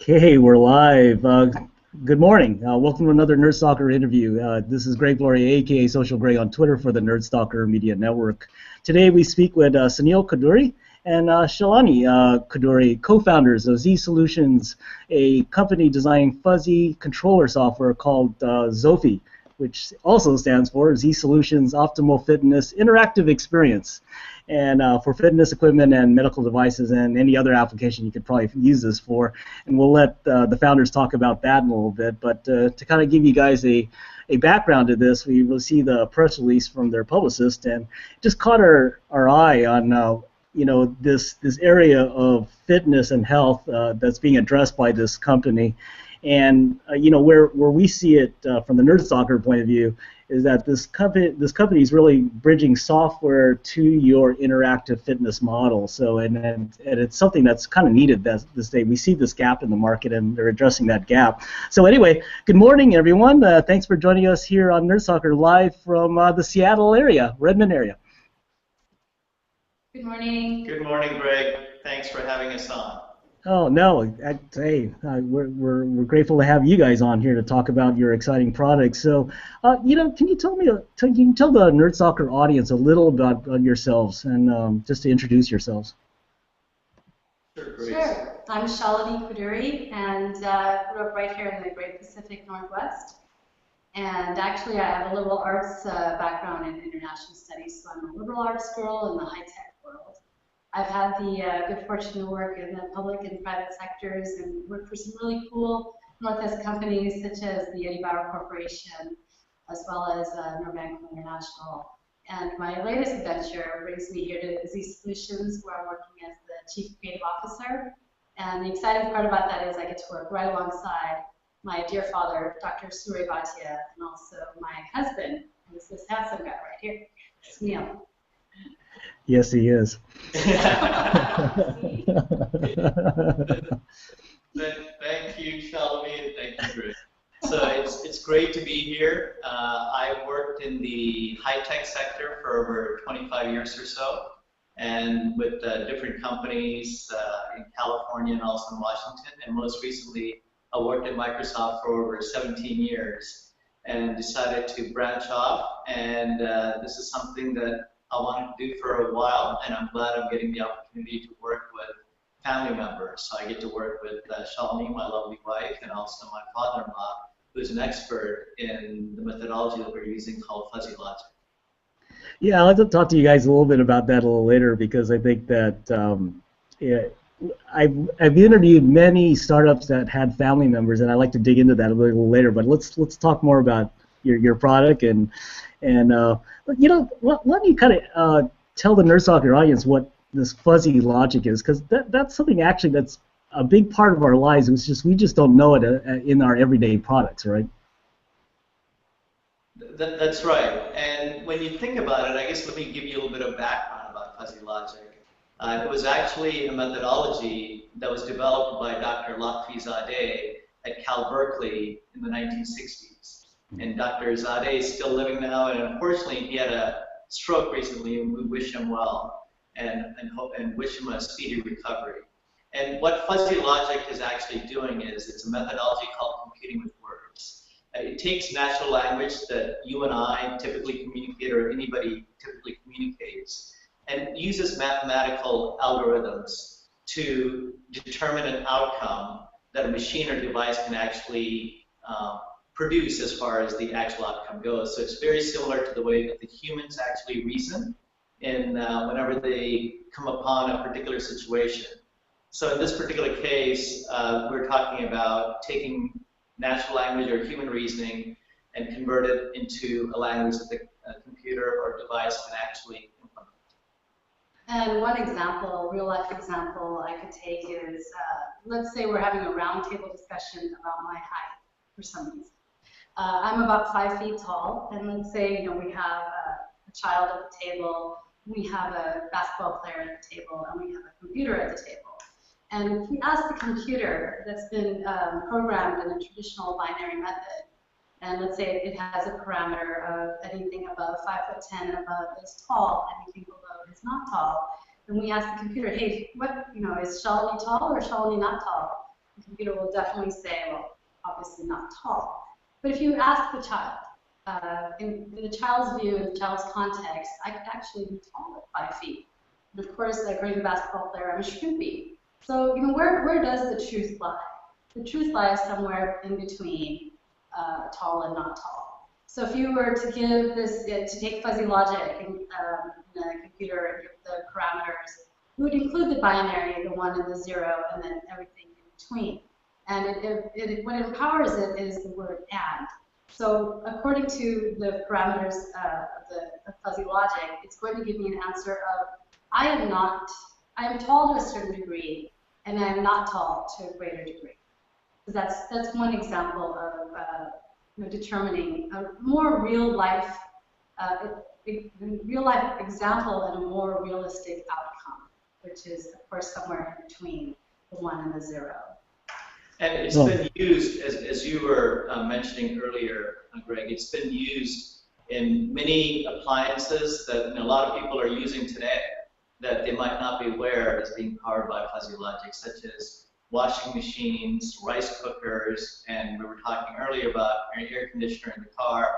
Okay, we're live. Good morning. Welcome to another Nerd Stalker interview. This is Greg Gloria, aka Social Grey on Twitter for the Nerd Stalker Media Network. Today we speak with Sunil Koduri and Shalini Koduri, co-founders of Zsolutionz, a company designing fuzzy controller software called Zofie, which also stands for Zsolutionz Optimal Fitness Interactive Experience. And for fitness equipment and medical devices and any other application you could probably use this for. And we'll let the founders talk about that in a little bit. But to kind of give you guys a background to this, we will see the press release from their publicist, and it just caught our eye on this area of fitness and health that's being addressed by this company. And where we see it from the Nerd Stalker point of view is that this company is really bridging software to your interactive fitness model. So and it's something that's kind of needed this day. We see this gap in the market, and they're addressing that gap. So anyway, good morning, everyone. Thanks for joining us here on Nerd Stalker live from the Seattle area, Redmond area. Good morning. Good morning, Greg. Thanks for having us on. Oh no! We're grateful to have you guys on here to talk about your exciting products. So, can you tell the Nerd Stalker audience a little about yourselves and just to introduce yourselves? Sure. I'm Shalini Koduri, and grew up right here in the Great Pacific Northwest. And actually, I have a liberal arts background in international studies, so I'm a liberal arts girl in the high-tech world. I've had the good fortune to work in the public and private sectors and work for some really cool Northwest companies such as the Eddie Bauer Corporation, as well as Norbanco International. And my latest adventure brings me here to Zsolutionz, where I'm working as the Chief Creative Officer. And the exciting part about that is I get to work right alongside my dear father, Dr. Surya Bhatia, and also my husband, who's this handsome guy right here, Sunil. Yes, he is. Thank you, Shalini, and thank you, Greg. So it's great to be here. I've worked in the high-tech sector for over 25 years or so, and with different companies in California and also in Washington. And most recently, I worked at Microsoft for over 17 years and decided to branch off. And this is something that I wanted to do for a while, and I'm glad I'm getting the opportunity to work with family members. So I get to work with Shalini, my lovely wife, and also my father-in-law, who's an expert in the methodology that we're using called fuzzy logic. Yeah, I'd like to talk to you guys a little bit about that a little later, because I think that I've interviewed many startups that had family members, and I'd like to dig into that a little later. But let's talk more about your product and let me kind of tell the Nerd Stalker audience what this fuzzy logic is, because that's something actually that's a big part of our lives. It's just we just don't know it in our everyday products, right? That's right. And when you think about it, I guess let me give you a little bit of background about fuzzy logic. It was actually a methodology that was developed by Dr. Lotfi Zadeh at Cal Berkeley in the 1960s. And Dr. Zadeh is still living now, and unfortunately he had a stroke recently, and we wish him well and wish him a speedy recovery. And what fuzzy logic is actually doing is it's a methodology called computing with words. It takes natural language that you and I typically communicate, or anybody typically communicates, and uses mathematical algorithms to determine an outcome that a machine or device can actually produce as far as the actual outcome goes. So it's very similar to the way that the humans actually reason in whenever they come upon a particular situation. So in this particular case, we're talking about taking natural language or human reasoning and convert it into a language that the computer or device can actually implement. And one example, real life example I could take is, let's say we're having a roundtable discussion about my height for some reason. I'm about 5 feet tall, and let's say we have a child at the table, we have a basketball player at the table, and we have a computer at the table. And if we ask the computer that's been programmed in a traditional binary method, and let's say it has a parameter of anything above 5'10" and above is tall, anything below is not tall, then we ask the computer, hey, what is Shalini tall or Shalini not tall? the computer will definitely say, well, obviously not tall. But if you ask the child, in the child's view, in the child's context, I could actually be tall at 5 feet. And of course, like great basketball player, I'm a shrimpy. So, where does the truth lie? The truth lies somewhere in between tall and not tall. So if you were to give this, to take fuzzy logic in the computer and give the parameters, you would include the binary, the 1 and the 0, and then everything in between. And what empowers it is the word and. So according to the parameters of fuzzy logic, it's going to give me an answer of, I am tall to a certain degree, and I am not tall to a greater degree. So that's one example of determining a more real life example and a more realistic outcome, which is of course somewhere in between the 1 and the 0. And it's been used, as you were mentioning earlier, Greg, it's been used in many appliances that a lot of people are using today that they might not be aware as being powered by fuzzy logic, such as washing machines, rice cookers, and we were talking earlier about an air conditioner in the car,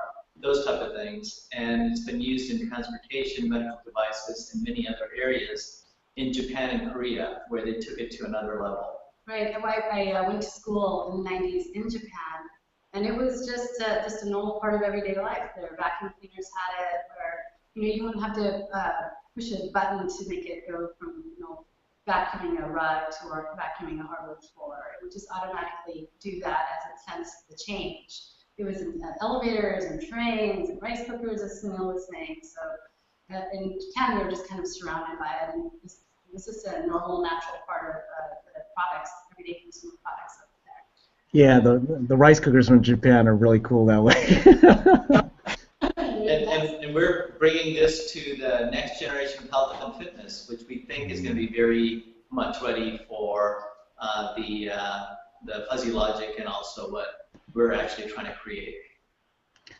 those type of things. And it's been used in transportation, medical devices, and many other areas in Japan and Korea, where they took it to another level. Right. I went to school in the 90s in Japan, and it was just a normal part of everyday life. Their vacuum cleaners had it, or you wouldn't have to push a button to make it go from vacuuming a rug to vacuuming a hardwood floor. It would just automatically do that as it sensed the change. It was in elevators and trains and rice cookers, as Sunil was saying. So in Japan, we were just kind of surrounded by it, and this is a normal, natural part of the products, everyday consumer products over there. Yeah, the rice cookers from Japan are really cool that way. And we're bringing this to the next generation of health and fitness, which we think is going to be very much ready for the fuzzy logic and also what we're actually trying to create.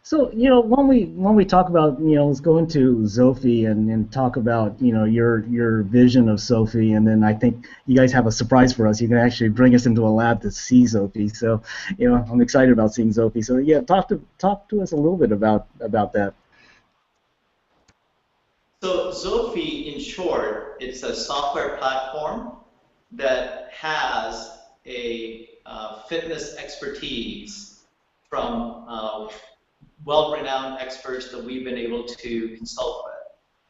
So, when we talk about, let's go into Zofie and talk about, your vision of Zofie, and then I think you guys have a surprise for us. You can actually bring us into a lab to see Zofie. So, I'm excited about seeing Zofie. So, yeah, talk to us a little bit about that. So Zofie, in short, it's a software platform that has a fitness expertise from well-renowned experts that we've been able to consult with.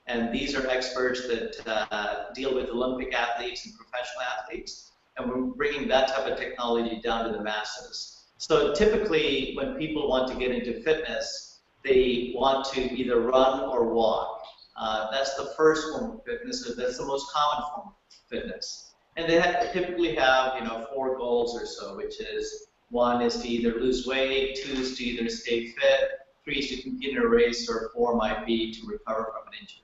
And these are experts that deal with Olympic athletes and professional athletes, and we're bringing that type of technology down to the masses. So typically, when people want to get into fitness, they want to either run or walk. That's the first form of fitness, or that's the most common form of fitness. And they typically have, 4 goals or so, which is 1 is to either lose weight, 2 is to either stay fit, 3 is to compete in a race, or 4 might be to recover from an injury.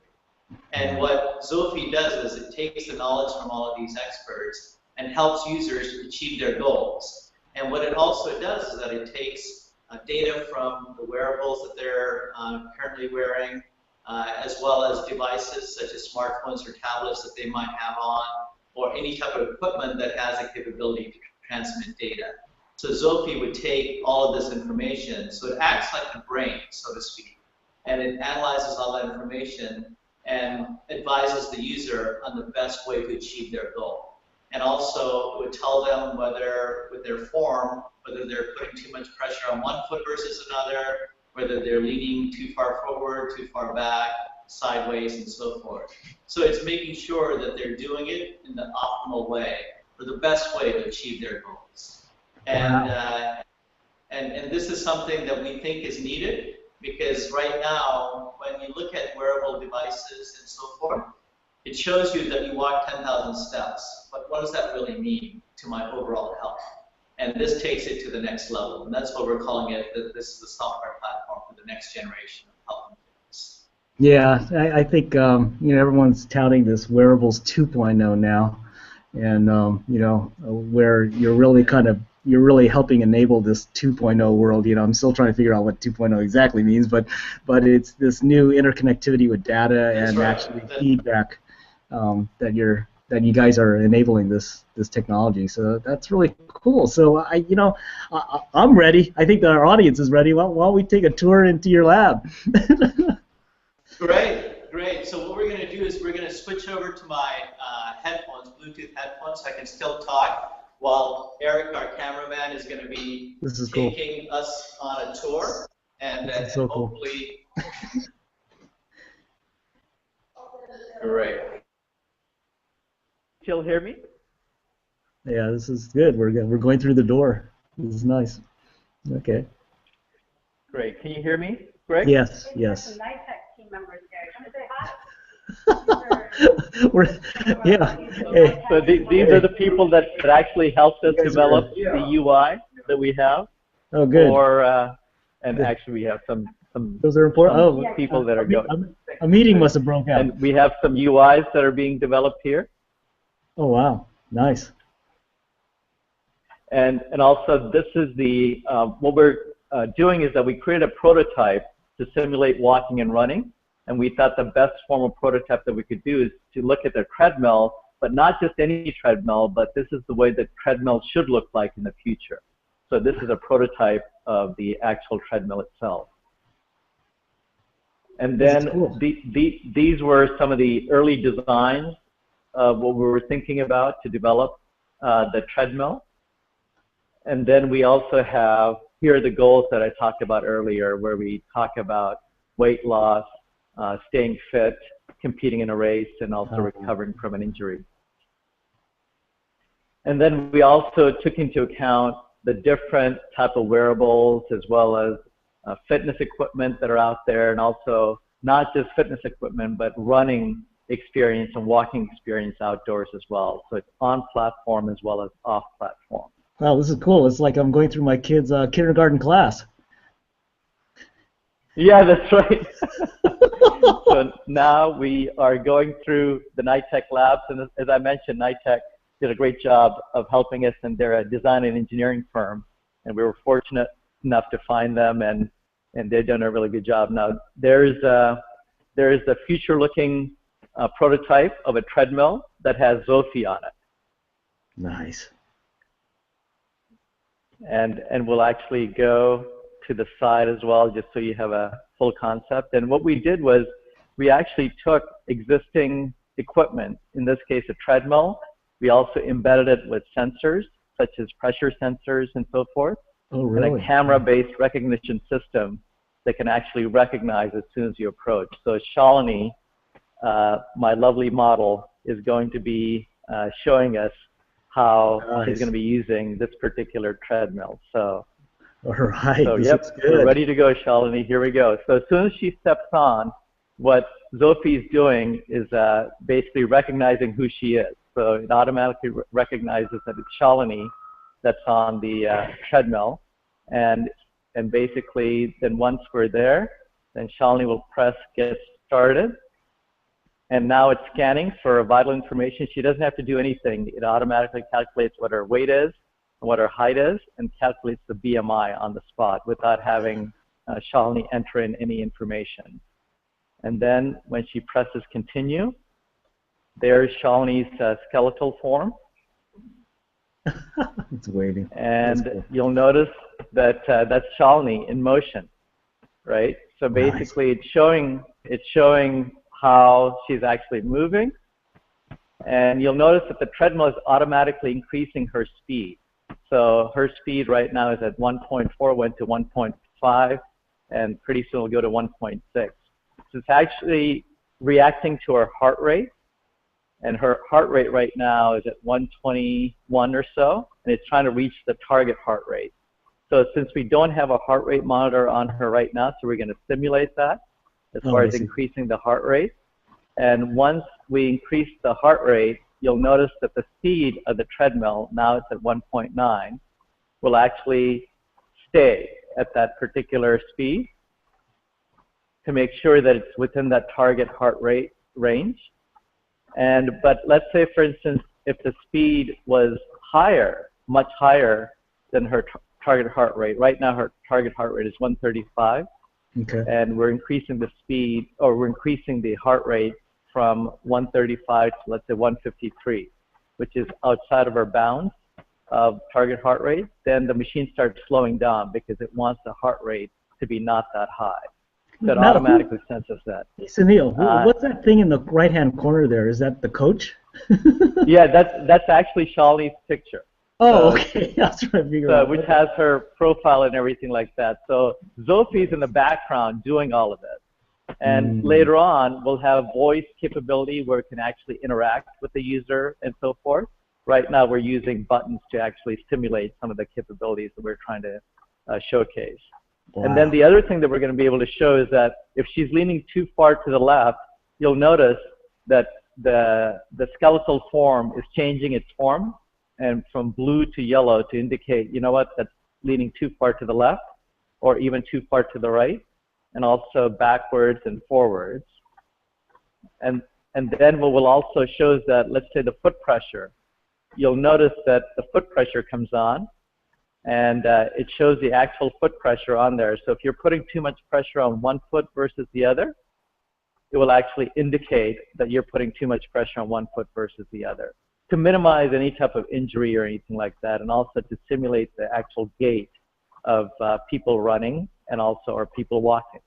And what Zofie does is it takes the knowledge from all of these experts and helps users achieve their goals. And what it also does is that it takes data from the wearables that they're currently wearing, as well as devices such as smartphones or tablets that they might have on, or any type of equipment that has a capability to transmit data. So Zofie would take all of this information, so it acts like the brain, so to speak, and it analyzes all that information and advises the user on the best way to achieve their goal. And also, it would tell them whether, with their form, whether they're putting too much pressure on one foot versus another, whether they're leaning too far forward, too far back, sideways, and so forth. So it's making sure that they're doing it in the optimal way, or the best way to achieve their goals. And this is something that we think is needed, because right now, when you look at wearable devices and so forth, it shows you that you walk 10,000 steps. But what does that really mean to my overall health? And this takes it to the next level. And that's what we're calling it, that this is the software platform for the next generation of health and fitness. Yeah, I think, everyone's touting this wearables 2.0 now. And, where you're really helping enable this 2.0 world. I'm still trying to figure out what 2.0 exactly means, but it's this new interconnectivity with data and actually feedback that you guys are enabling this technology. So that's really Cool. So I'm ready. I think that our audience is ready. Why don't we take a tour into your lab? Great, great. So what we're going to do is we're going to switch over to my headphones, Bluetooth headphones, so I can still talk while Eric, our cameraman, is going to be taking us on a tour, and so hopefully. Great. Still hear me? Yeah, this is good. We're going through the door. This is nice. Okay. Great. Can you hear me, Greg? Yes. Yes. Some NITEC team members here. Come say hi. Hey. So these are the people that actually helped us develop the UI that we have. Oh, good. And actually, we have some those are important. People that are going. A meeting must have broke out. And we have some UIs that are being developed here. Oh wow, nice. And also, this is the what we're doing is that we created a prototype to simulate walking and running. And we thought the best form of prototype that we could do is to look at the treadmill, but not just any treadmill, but this is the way that treadmill should look like in the future. So this is a prototype of the actual treadmill itself. And then cool. These were some of the early designs of what we were thinking about to develop the treadmill. And then we also have, here are the goals that I talked about earlier, where we talk about weight loss, staying fit, competing in a race, and also recovering from an injury. And then we also took into account the different type of wearables, as well as fitness equipment that are out there, and also not just fitness equipment, but running experience and walking experience outdoors as well. So it's on platform as well as off platform. Wow, this is cool. It's like I'm going through my kids' kindergarten class. Yeah, that's right. So now we are going through the NITEC labs, and as I mentioned, NITEC did a great job of helping us, and they're a design and engineering firm, and we were fortunate enough to find them, and they've done a really good job. Now there's a future-looking prototype of a treadmill that has Zofie on it. Nice. And we'll actually go to the side as well, just so you have a full concept. And what we did was we actually took existing equipment, in this case a treadmill. We also embedded it with sensors, such as pressure sensors and so forth. Oh, really? And a camera-based recognition system that can actually recognize as soon as you approach. So Shalini, my lovely model, is going to be showing us how she's going to be using this particular treadmill. So, all right. So this yep, looks good. We're ready to go, Shalini. Here we go. So as soon as she steps on, what Zofie's doing is basically recognizing who she is. So it automatically recognizes that it's Shalini that's on the treadmill, and basically then once we're there, then Shalini will press get started. And now it's scanning for vital information. She doesn't have to do anything. It automatically calculates what her weight is and what her height is, and calculates the BMI on the spot without having Shalini enter in any information. And then when she presses continue, there's Shalini's skeletal form. It's waiting. And cool. You'll notice that that's Shalini in motion, right? So basically it's showing how she's actually moving. And you'll notice that the treadmill is automatically increasing her speed. So her speed right now is at 1.4, went to 1.5, and pretty soon will go to 1.6. So it's actually reacting to her heart rate. And her heart rate right now is at 121 or so, and it's trying to reach the target heart rate. So since we don't have a heart rate monitor on her right now, so we're going to simulate that as far as increasing the heart rate. And once we increase the heart rate, you'll notice that the speed of the treadmill, now it's at 1.9, will actually stay at that particular speed to make sure that it's within that target heart rate range. But let's say, for instance, if the speed was higher, much higher than her target heart rate. Right now, her target heart rate is 135. Okay. And we're increasing the speed, or we're increasing the heart rate from 135 to, let's say, 153, which is outside of our bounds. of target heart rate, then the machine starts slowing down because it wants the heart rate to be not that high. So it Now, automatically senses that. Hey, Sunil, what's that thing in the right-hand corner there? Is that the coach? Yeah, that's actually Shalini's picture. Oh, So, okay. That's what I figured so out. which has her profile and everything like that. So Zofie's in the background doing all of it. And later on, we'll have voice capability where it can actually interact with the user and so forth. Right now, we're using buttons to actually stimulate some of the capabilities that we're trying to showcase. Wow. And then the other thing that we're going to be able to show is that if she's leaning too far to the left, you'll notice that the skeletal form is changing its form and from blue to yellow to indicate, you know what, that's leaning too far to the left or even too far to the right, and also backwards and forwards. And then what we'll also show is that, let's say the foot pressure, you'll notice that the foot pressure comes on, and it shows the actual foot pressure on there. So if you're putting too much pressure on one foot versus the other, it will actually indicate that you're putting too much pressure on one foot versus the other, to minimize any type of injury or anything like that, and also to simulate the actual gait of people running and also or people walking.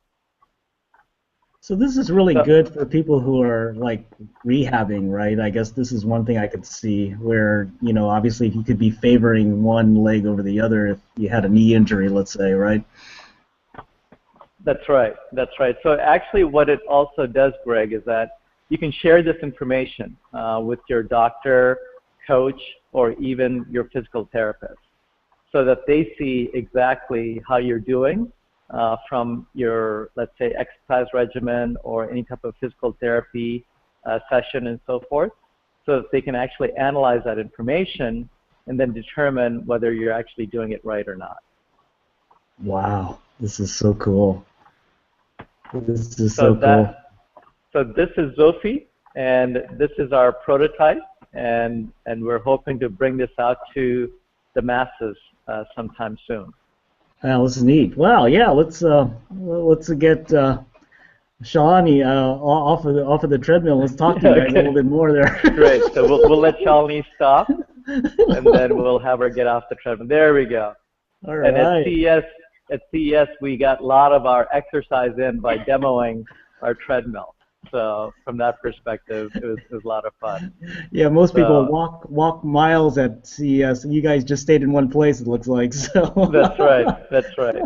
So this is really good for people who are like rehabbing, right? I guess this is one thing I could see where, you know, obviously you could be favoring one leg over the other if you had a knee injury, let's say, right? That's right. That's right. So actually what it also does, Greg, is that you can share this information with your doctor, coach, or even your physical therapist so that they see exactly how you're doing from your, let's say, exercise regimen or any type of physical therapy session and so forth, so that they can actually analyze that information and then determine whether you're actually doing it right or not. Wow, this is so cool. This is so cool. So this is Zofie, and this is our prototype, and we're hoping to bring this out to the masses sometime soon. Wow, this is neat. Wow, yeah, let's get Shalini off of the treadmill. Let's talk to you guys a little bit more there. Great. So we'll let Shalini stop, and then we'll have her get off the treadmill. There we go. All right. And at CES, we got a lot of our exercise in by demoing our treadmill. So from that perspective, it was a lot of fun. Yeah, most people walk miles at CES, and you guys just stayed in one place, it looks like. So. That's right. That's right.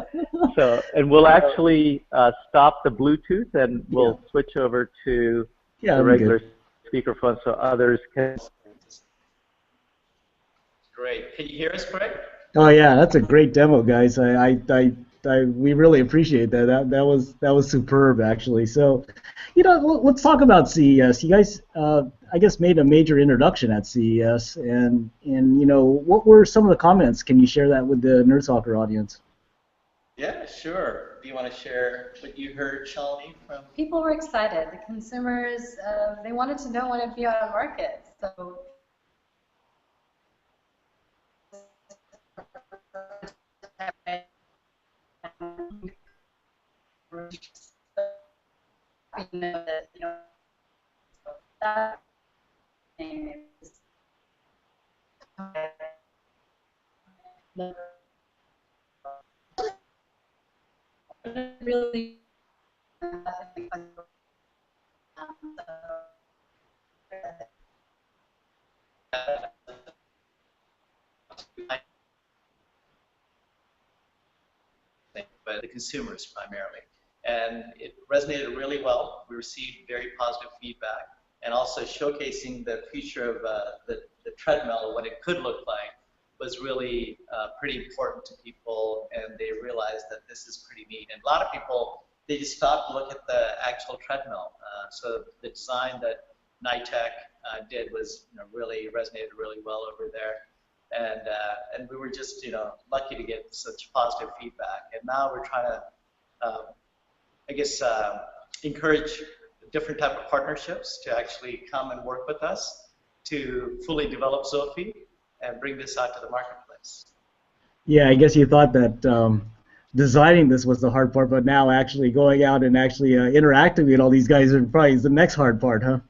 So, and we'll actually stop the Bluetooth, and we'll switch over to the regular speakerphone so others can. Great. Can you hear us, Greg? Oh yeah, that's a great demo, guys. We really appreciate that. That was superb, actually. So, you know, let's talk about CES. You guys, I guess, made a major introduction at CES, and you know, what were some of the comments? Can you share that with the Nerd Soccer audience? Yeah, sure. Do you want to share what you heard, Shalini, from? People were excited. The consumers, they wanted to know when it'd be on the market. So. You know that, you know, that thing is really by the consumers primarily. And it resonated really well. We received very positive feedback, and also showcasing the future of the treadmill, what it could look like, was really pretty important to people, and they realized that this is pretty neat. And a lot of people, they just stopped to look at the actual treadmill. So the design that NITEC did was, you know, really resonated really well over there. And we were just, you know, lucky to get such positive feedback. And now we're trying to, I guess, encourage different type of partnerships to actually come and work with us to fully develop Zofie and bring this out to the marketplace. Yeah, I guess you thought that designing this was the hard part, but now actually going out and actually interacting with all these guys is probably the next hard part, huh?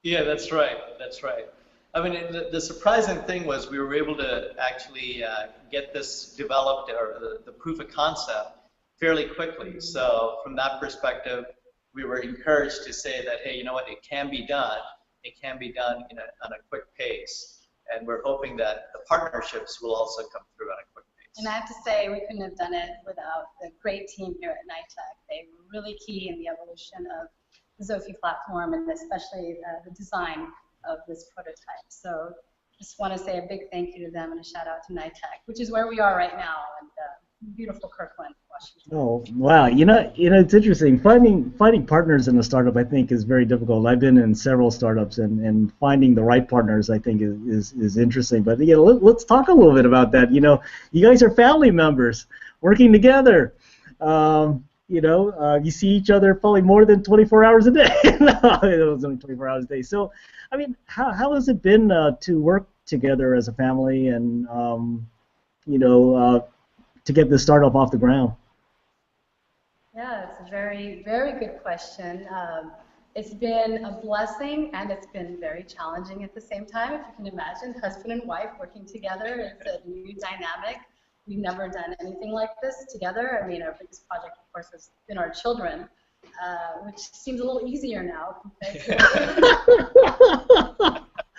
Yeah, that's right. That's right. I mean, the surprising thing was we were able to actually get this developed, or the proof of concept, fairly quickly. So from that perspective, we were encouraged to say that, hey, you know what, it can be done. It can be done on a quick pace. And we're hoping that the partnerships will also come through on a quick pace. And I have to say, we couldn't have done it without the great team here at NITEC. They were really key in the evolution of the Zofie platform, and especially the design of this prototype. So just want to say a big thank you to them and a shout out to NITEC, which is where we are right now in beautiful Kirkland, Washington. Oh, wow. It's interesting. Finding partners in a startup, I think, is very difficult. I've been in several startups, and finding the right partners, I think, is interesting. But let's talk a little bit about that. You guys are family members working together. You see each other probably more than 24 hours a day. No, it was only 24 hours a day. So, I mean, how has it been to work together as a family and, to get this startup off the ground? Yeah, it's a very, very good question. It's been a blessing, and it's been very challenging at the same time. If you can imagine, husband and wife working together, it's a new dynamic. We've never done anything like this together. I mean, our biggest project, of course, has been our children, which seems a little easier now compared to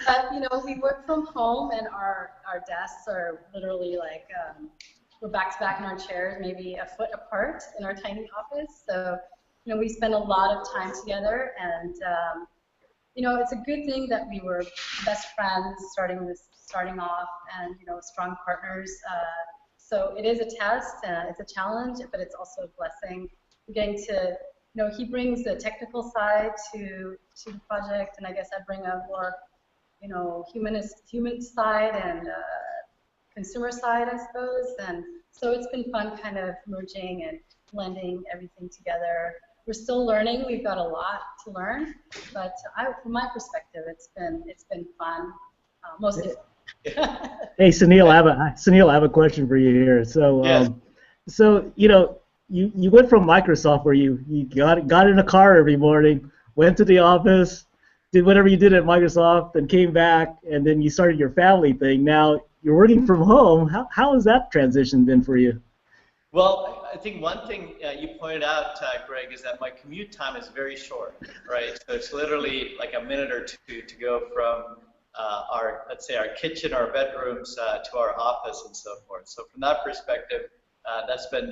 But, we work from home, and our desks are literally like, we're back to back in our chairs, maybe a foot apart in our tiny office. So, we spend a lot of time together, and, it's a good thing that we were best friends starting off, and, strong partners. So it is a test, it's a challenge, but it's also a blessing. We're getting to, he brings the technical side to the project, and I guess I bring a more, human side and consumer side, I suppose. And so it's been fun kind of merging and blending everything together. We're still learning. We've got a lot to learn, but from my perspective, it's been fun, mostly. Hey, Sunil, I have a question for you here. So, yes. You went from Microsoft, where you got in a car every morning, went to the office, did whatever you did at Microsoft, and came back, and then you started your family thing. Now you're working from home. How has that transition been for you? Well, I think one thing you pointed out, Greg, is that my commute time is very short, right? So it's literally like a minute or two to go from let's say our kitchen, our bedrooms, to our office and so forth. So from that perspective, that's been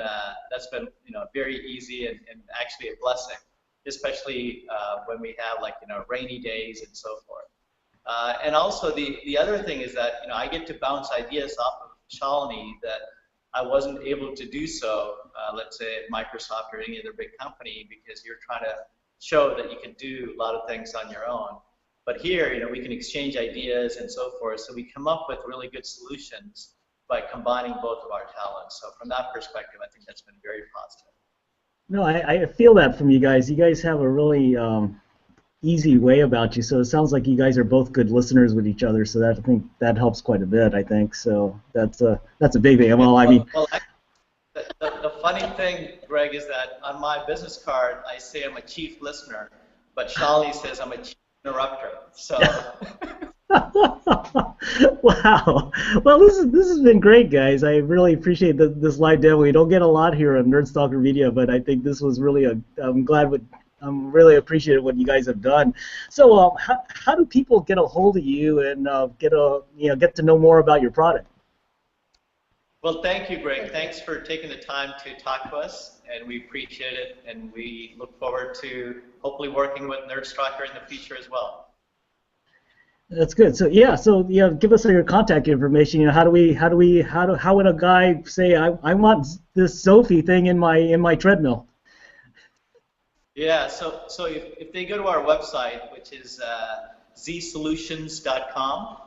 very easy and actually a blessing, especially when we have rainy days and so forth. And also the other thing is that I get to bounce ideas off of Shalini that I wasn't able to do so, let's say at Microsoft or any other big company, because you're trying to show that you can do a lot of things on your own. But here, we can exchange ideas and so forth, so we come up with really good solutions by combining both of our talents. So from that perspective, I think that's been very positive. No, I feel that from you guys. You guys have a really easy way about you, so it sounds like you guys are both good listeners with each other, so I think that helps quite a bit, I think. So that's a big thing. Well, I mean... Well, the funny thing, Greg, is that on my business card, I say I'm a chief listener, but Shalini says I'm a chief interrupter. So. Wow. Well, this has been great, guys. I really appreciate this live demo. We don't get a lot here on Nerdstalker Media, but I think this was really I'm really appreciative what you guys have done. So, how do people get a hold of you and get to know more about your product? Well, thank you, Greg. Thanks for taking the time to talk to us, and we appreciate it, and we look forward to hopefully working with Nerdstalker in the future as well. That's good. So give us your contact information. How would a guy say I want this Zofie thing in my treadmill? Yeah. So if they go to our website, which is Zsolutionz.com,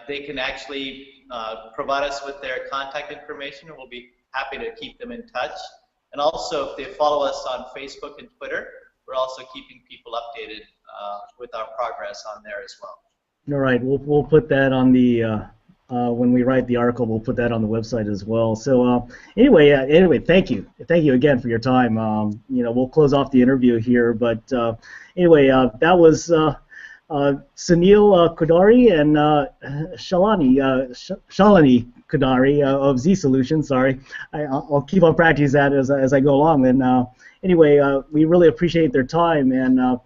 they can actually provide us with their contact information, and we'll be happy to keep them in touch. And also, if they follow us on Facebook and Twitter, we're also keeping people updated with our progress on there as well. All right, we'll put that on the when we write the article. We'll put that on the website as well. So anyway, thank you again for your time. We'll close off the interview here, but anyway, that Sunil Koduri and Shalini Koduri of Zsolutionz. Sorry, I'll keep on practicing that as I go along. And anyway, we really appreciate their time, and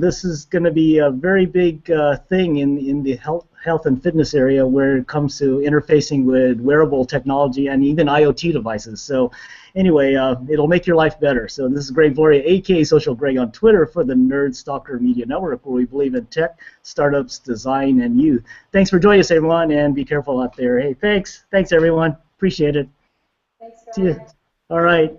this is going to be a very big thing in the health and fitness area where it comes to interfacing with wearable technology and even IoT devices. So anyway, it'll make your life better. So this is Greg Gloria, aka Social Greg on Twitter for the Nerd Stalker Media Network, where we believe in tech, startups, design, and you. Thanks for joining us, everyone, and be careful out there. Hey, thanks, everyone. Appreciate it. Thanks, See you. All right.